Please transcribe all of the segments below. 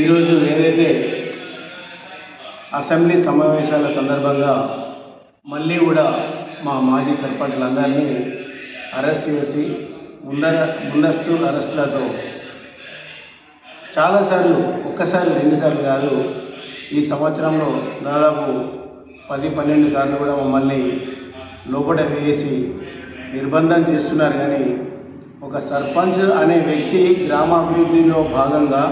ఈరోజు ఏదైతే అసెంబ్లీ సమావేశాల సందర్భంగా మళ్ళీ కూడా మా మాజీ సర్పంచ్లందరినీ అరెస్ట్ చేసి ముందస్తు అరెస్టులతో చాలాసార్లు ఒక్కసారి రెండుసార్లు కాదు ఈ సంవత్సరంలో దాదాపు 10-12 సార్లు కూడా మమ్మల్ని లోపల వేసి నిర్బంధం చేస్తున్నారు. కానీ ఒక సర్పంచ్ అనే వ్యక్తి గ్రామాభివృద్ధిలో భాగంగా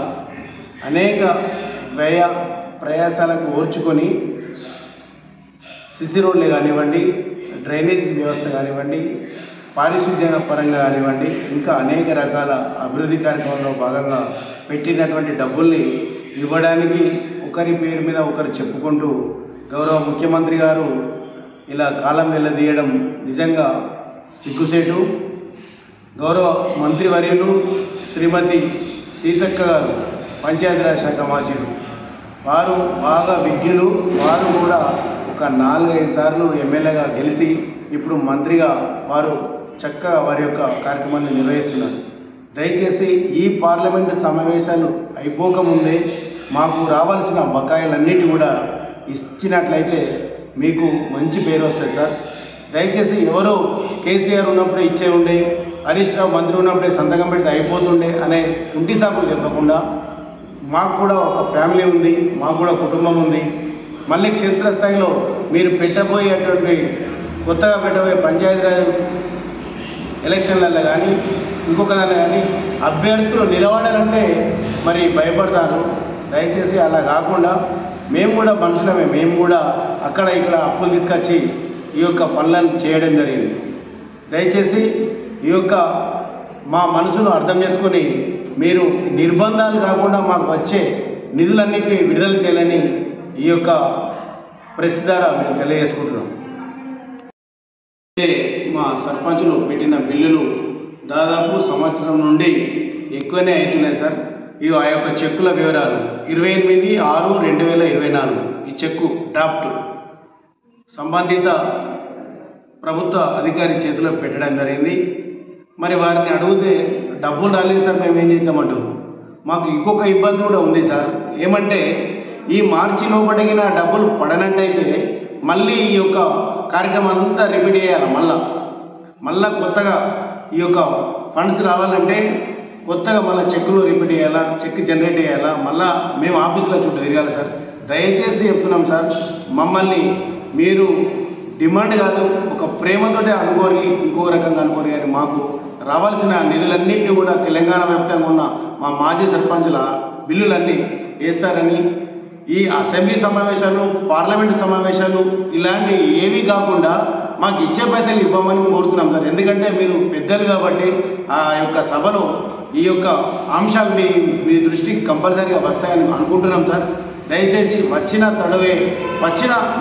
అనేక వ్యయ ప్రయాసాలకు ఓర్చుకొని సిసి రోడ్లు కానివ్వండి, డ్రైనేజ్ వ్యవస్థ కానివ్వండి, పారిశుద్ధ్య పరంగా కానివ్వండి, ఇంకా అనేక రకాల అభివృద్ధి కార్యక్రమంలో భాగంగా పెట్టినటువంటి డబ్బుల్ని ఇవ్వడానికి ఒకరి పేరు మీద ఒకరు చెప్పుకుంటూ గౌరవ ముఖ్యమంత్రి గారు ఇలా కాలం వెళ్ళదీయడం నిజంగా సిగ్గుసేటు. గౌరవ మంత్రివర్యులు శ్రీమతి సీతక్క గారు పంచాయతీరాజ్ శాఖ మంత్రులు, వారు బాగా విజ్ఞులు. వారు కూడా ఒక 4-5 సార్లు ఎమ్మెల్యేగా గెలిచి ఇప్పుడు మంత్రిగా వారు చక్కగా వారి యొక్క కార్యక్రమాన్ని నిర్వహిస్తున్నారు. దయచేసి ఈ పార్లమెంటు సమావేశాలు అయిపోకముందే మాకు రావాల్సిన బకాయిలన్నిటి కూడా ఇచ్చినట్లయితే మీకు మంచి పేరు వస్తుంది సార్. దయచేసి ఎవరో కేసీఆర్ ఉన్నప్పుడే ఇచ్చే ఉండే, హరీష్ రావు మంత్రి ఉన్నప్పుడే సంతకం పెడితే అయిపోతుండే అనే ఇంటి సాకులు చెప్పకుండా మాకు కూడా ఒక ఫ్యామిలీ ఉంది, మాకు కూడా కుటుంబం ఉంది. మళ్ళీ క్షేత్రస్థాయిలో మీరు పెట్టబోయేటువంటి కొత్తగా పెట్టబోయే పంచాయతీరాజ్ ఎలక్షన్లలో కానీ ఇంకొక దానిలో కానీ అభ్యర్థులు నిలబడాలంటే మరి భయపడతారు. దయచేసి అలా కాకుండా మేము కూడా మనుషులమే, మేము కూడా అక్కడ ఇక్కడ అప్పులు తీసుకొచ్చి ఈ యొక్క పనులను చేయడం జరిగింది. దయచేసి ఈ యొక్క మా మనసును అర్థం చేసుకొని మీరు నిర్బంధాలు కాకుండా మాకు వచ్చే నిధులన్నింటినీ విడుదల చేయాలని ఈ యొక్క ప్రెస్ ద్వారా మేము తెలియజేసుకుంటున్నాం. మా సర్పంచులు పెట్టిన బిల్లులు దాదాపు సంవత్సరం నుండి ఎక్కువనే అవుతున్నాయి సార్. ఇవి ఆ యొక్క చెక్కుల వివరాలు 28/6/2024 ఈ చెక్కు డ్రాఫ్ట్ సంబంధిత ప్రభుత్వ అధికారి చేతిలో పెట్టడం జరిగింది. మరి వారిని అడిగితే డబ్బులు రాలేదు సార్, మేము ఏం చేద్దామంటారు. మాకు ఇంకొక ఇబ్బంది కూడా ఉంది సార్. ఏమంటే ఈ మార్చి లోపటికి డబ్బులు పడనట్టయితే మళ్ళీ ఈ యొక్క కార్యక్రమం అంతా రిపీట్ చేయాలి. మళ్ళా కొత్తగా ఈ యొక్క ఫండ్స్ రావాలంటే కొత్తగా మళ్ళీ చెక్కులు రిపీట్ చేయాలా, చెక్ జనరేట్ చేయాలా, మళ్ళీ మేము ఆఫీసులో చుట్టూ తిరగాలి సార్. దయచేసి చెప్తున్నాం సార్, మమ్మల్ని మీరు డిమాండ్ కాదు ఒక ప్రేమతోటే అనుకోని ఇంకో రకంగా అనుకోని కానీ మాకు రావాల్సిన నిధులన్నింటినీ కూడా తెలంగాణ వ్యాప్తంగా ఉన్న మా మాజీ సర్పంచుల బిల్లులన్నీ వేస్తారని, ఈ అసెంబ్లీ సమావేశాలు, పార్లమెంటు సమావేశాలు ఇలాంటి ఏవి కాకుండా మాకు ఇచ్చే పైసలు ఇవ్వమని కోరుతున్నాం సార్. ఎందుకంటే మీరు పెద్దలు కాబట్టి ఆ యొక్క సభలో ఈ యొక్క అంశాలు మీ దృష్టికి కంపల్సరీగా వస్తాయని అనుకుంటున్నాం సార్. దయచేసి వచ్చిన తడవే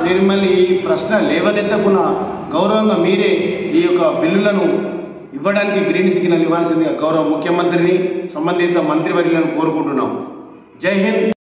మిమ్మల్ని ఈ ప్రశ్న లేవనెత్తకున్న గౌరవంగా మీరే ఈ యొక్క బిల్లులను ఇవ్వడానికి గ్రీన్ సిగ్నల్ ఇవ్వాల్సిందిగా గౌరవ ముఖ్యమంత్రిని సంబంధిత మంత్రివర్యులను కోరుకుంటున్నాం. జై హింద్.